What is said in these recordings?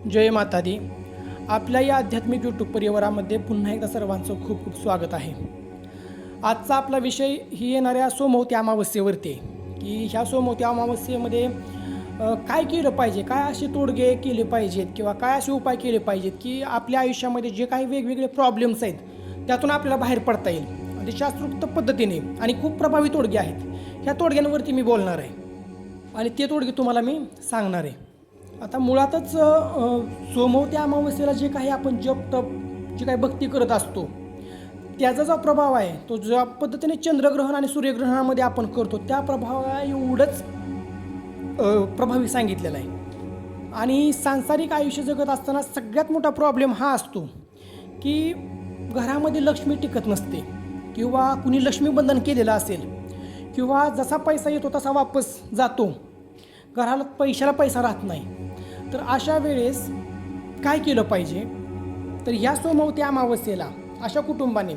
जय माता दी. आपल्या या आध्यात्मिक यूट्यूब परिवारामध्ये पुन्हा एकदा सर्वांचं खूप खूप स्वागत आहे. आजचा आपला विषय ही येणाऱ्या सोमवती अमावस्येवरती आहे की ह्या सोमवती अमावस्येमध्ये काय केलं पाहिजे, काय असे तोडगे केले पाहिजेत किंवा काय असे उपाय केले पाहिजेत की आपल्या आयुष्यामध्ये जे काही वेगवेगळे प्रॉब्लेम्स आहेत त्यातून आपल्याला बाहेर पडता येईल. आणि शास्त्रोक्त पद्धतीने आणि खूप प्रभावी तोडगे आहेत. ह्या तोडग्यांवरती मी बोलणार आहे आणि ते तोडगे तुम्हाला मी सांगणार आहे. आता मुळातच सोमवती अमावस्येला जे काही आपण जप तप जी काही भक्ती करत असतो त्याचा जो प्रभाव आहे तो ज्या पद्धतीने चंद्रग्रहण आणि सूर्यग्रहणामध्ये आपण करतो त्या प्रभावा एवढंच प्रभावी सांगितलेला आहे. आणि सांसारिक आयुष्य जगत असताना सगळ्यात मोठा प्रॉब्लेम हा असतो की घरामध्ये लक्ष्मी टिकत नसते किंवा कुणी लक्ष्मीबंधन केलेलं असेल किंवा जसा पैसा येतो तसा वापस जातो, घराला पैशाला पैसा राहत नाही. तर अशा वेळेस काय केलं पाहिजे, तर ह्या सोमवती अमावस्येला अशा कुटुंबाने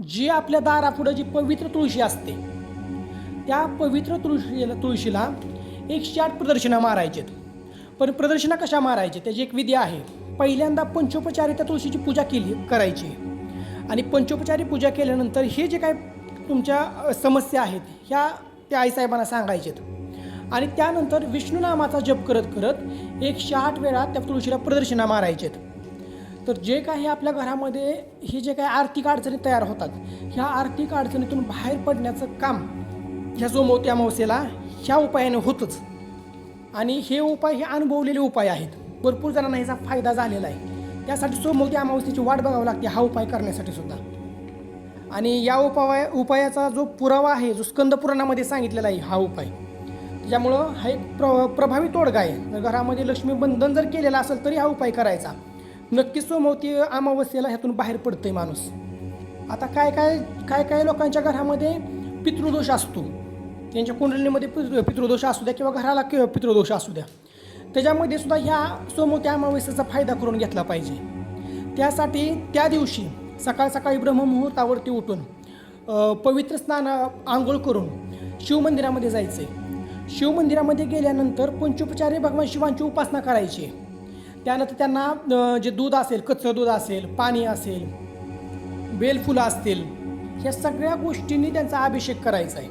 जी आपल्या दारापुढं जी पवित्र तुळशी असते त्या पवित्र तुळशीला 108 प्रदक्षिणा मारायचेत. पण प्रदक्षिणा कशा मारायचे त्याची एक विधी आहे. पहिल्यांदा पंचोपचारी त्या तुळशीची पूजा करायची आणि पंचोपचारी पूजा केल्यानंतर हे जे काय तुमच्या समस्या आहेत ह्या त्या आईसाहेबांना सांगायचेत आणि त्यानंतर विष्णू नामाचा जप करत करत 108 वेळा त्या तुळशीला प्रदक्षिणा मारायचेत. तर जे काही आपल्या घरामध्ये हे जे काही आर्थिक अडचणी तयार होतात ह्या आर्थिक अडचणीतून बाहेर पडण्याचं काम ह्या सोमवती अमावस्येला ह्या उपायाने होतंच. आणि हे उपाय हे अनुभवलेले उपाय आहेत. भरपूर जणांना ह्याचा फायदा झालेला आहे. त्यासाठी सोमवती अमावस्येची वाट बघावी लागते हा उपाय करण्यासाठी सुद्धा. आणि या उपायाचा जो पुरावा आहे जो स्कंद पुराणामध्ये सांगितलेला आहे हा उपाय, त्याच्यामुळं हा एक प्रभावी तोडगा आहे. जर घरामध्ये लक्ष्मीबंधन जर केलेलं असेल तरी हा उपाय करायचा. नक्कीच सोमवती अमावस्येला ह्यातून बाहेर पडतंय माणूस. आता काय लोकांच्या घरामध्ये पितृदोष असतो, त्यांच्या कुंडलीमध्ये पितृदोष असू द्या किंवा घराला पितृदोष असू द्या, त्याच्यामध्ये सुद्धा ह्या सोमवती अमावस्येचा फायदा करून घेतला पाहिजे. त्यासाठी त्या दिवशी सकाळ सकाळी ब्रह्ममुहूर्तावरती उठून पवित्र स्नान आंघोळ करून शिवमंदिरामध्ये जायचं आहे. शिवमंदिरामध्ये गेल्यानंतर पंचोपचारी भगवान शिवांची उपासना करायची. त्यानंतर त्यांना जे दूध असेल, कच्चं दूध असेल, पाणी असेल, बेलफुलं असतील, ह्या सगळ्या गोष्टींनी त्यांचा अभिषेक करायचा आहे.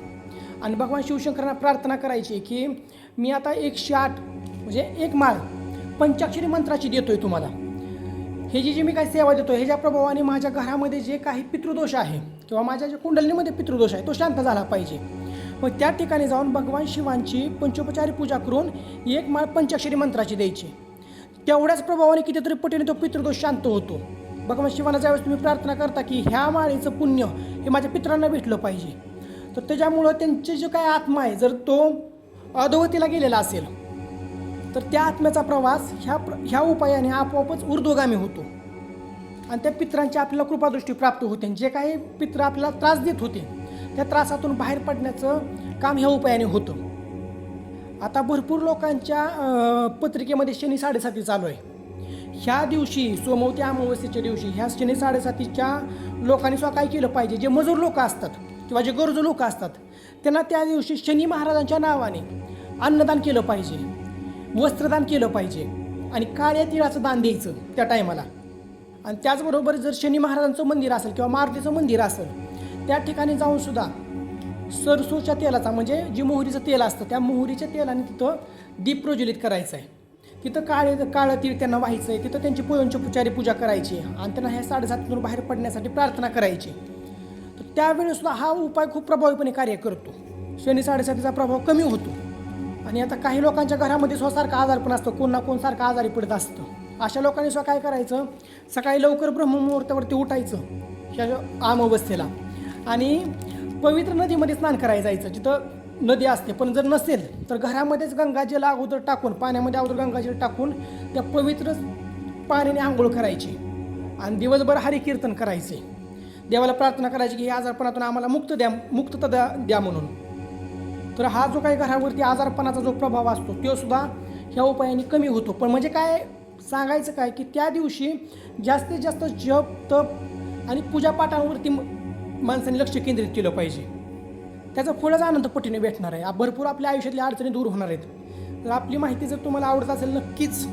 आणि भगवान शिवशंकरांना प्रार्थना करायची की मी आता 108 म्हणजे एक माळ पंचाक्षरी मंत्राची देतोय तुम्हाला. हे जी मी काही सेवा देतो ह्याच्या प्रभावाने माझ्या घरामध्ये जे काही पितृदोष आहे किंवा माझ्या ज्या कुंडलीमध्ये पितृदोष आहे तो शांत झाला पाहिजे. मग त्या ठिकाणी जाऊन भगवान शिवांची पंचोपचारी पूजा करून एक माळ पंचाक्षरी मंत्राची द्यायची. तेवढ्याच प्रभावाने कितीतरी पटीने तो पितृदोष शांत होतो. भगवान शिवांना ज्यावेळेस तुम्ही प्रार्थना करता की ह्या माळेचं पुण्य हे माझ्या पितरांना भेटलं पाहिजे, तर त्याच्यामुळं त्यांचे जो काय आत्मा आहे जर तो अधोगतीला गेलेला असेल तर त्या आत्म्याचा प्रवास ह्या उपायाने आपोआपच ऊर्ध्वगामी होतो आणि त्या पितरांची आपल्याला कृपादृष्टी प्राप्त होते. जे काही पित्र आपल्याला त्रास देत होते त्या त्रासातून बाहेर पडण्याचं काम ह्या उपायाने होतं. आता भरपूर लोकांच्या पत्रिकेमध्ये शनी 7.5 चालू आहे. ह्या दिवशी सोमवती अमावस्येच्या दिवशी ह्या शनी 7.5च्या लोकांनी सुद्धा काय केलं पाहिजे, जे मजूर लोक असतात किंवा जे गरजू लोक असतात त्यांना त्या दिवशी शनी महाराजांच्या नावाने अन्नदान केलं पाहिजे, वस्त्रदान केलं पाहिजे आणि काळ्या तिळाचं दान द्यायचं त्या टायमाला. आणि त्याचबरोबर जर शनी महाराजांचं मंदिर असेल किंवा मारुतीचं मंदिर असेल त्या ठिकाणी जाऊन सुद्धा सरसोच्या तेलाचा म्हणजे जी मोहरीचं तेल असतं त्या मोहरीच्या तेलाने तिथं दीप प्रज्वलित करायचं आहे. तिथं काळं तीळ त्यांना व्हायचं आहे. तिथं त्यांची पंचोपचारी पूजा करायची आणि त्यांना ह्या 7.5तून बाहेर पडण्यासाठी प्रार्थना करायची. तर त्यावेळेस सुद्धा हा उपाय खूप प्रभावीपणे कार्य करतो. शनी 7.5चा प्रभाव कमी होतो. आणि आता काही लोकांच्या घरामध्ये स्वसारखा आजार पण असतो, कोण ना कोण सारखं आजारी पडत असतं. अशा लोकांनी सुद्धा काय करायचं, सकाळी लवकर ब्रह्ममुहूर्तावरती उठायचं ह्या अमावस्येला आणि पवित्र नदीमध्ये स्नान करायला जायचं जिथं नदी असते. पण जर नसेल तर घरामध्येच गंगाजल अगोदर टाकून पाण्यामध्ये अगोदर गंगाजल टाकून त्या पवित्र पाण्याने आंघोळ करायची आणि दिवसभर हरिकीर्तन करायचे. देवाला प्रार्थना करायची की या आजारपणातून आम्हाला मुक्तता द्या म्हणून. तर हा जो काही घरावरती आजारपणाचा जो प्रभाव असतो तो सुद्धा ह्या उपायाने कमी होतो. पण म्हणजे काय सांगायचं काय की त्या दिवशी जास्तीत जास्त जप तप आणि पूजापाठांवरती माणसांनी लक्ष केंद्रित केलं पाहिजे. त्याचं फळच आनंद पटीने भेटणार आहे. भरपूर आपल्या आयुष्यातल्या अडचणी दूर होणार आहेत. तर आपली माहिती जर तुम्हाला आवडत असेल नक्कीच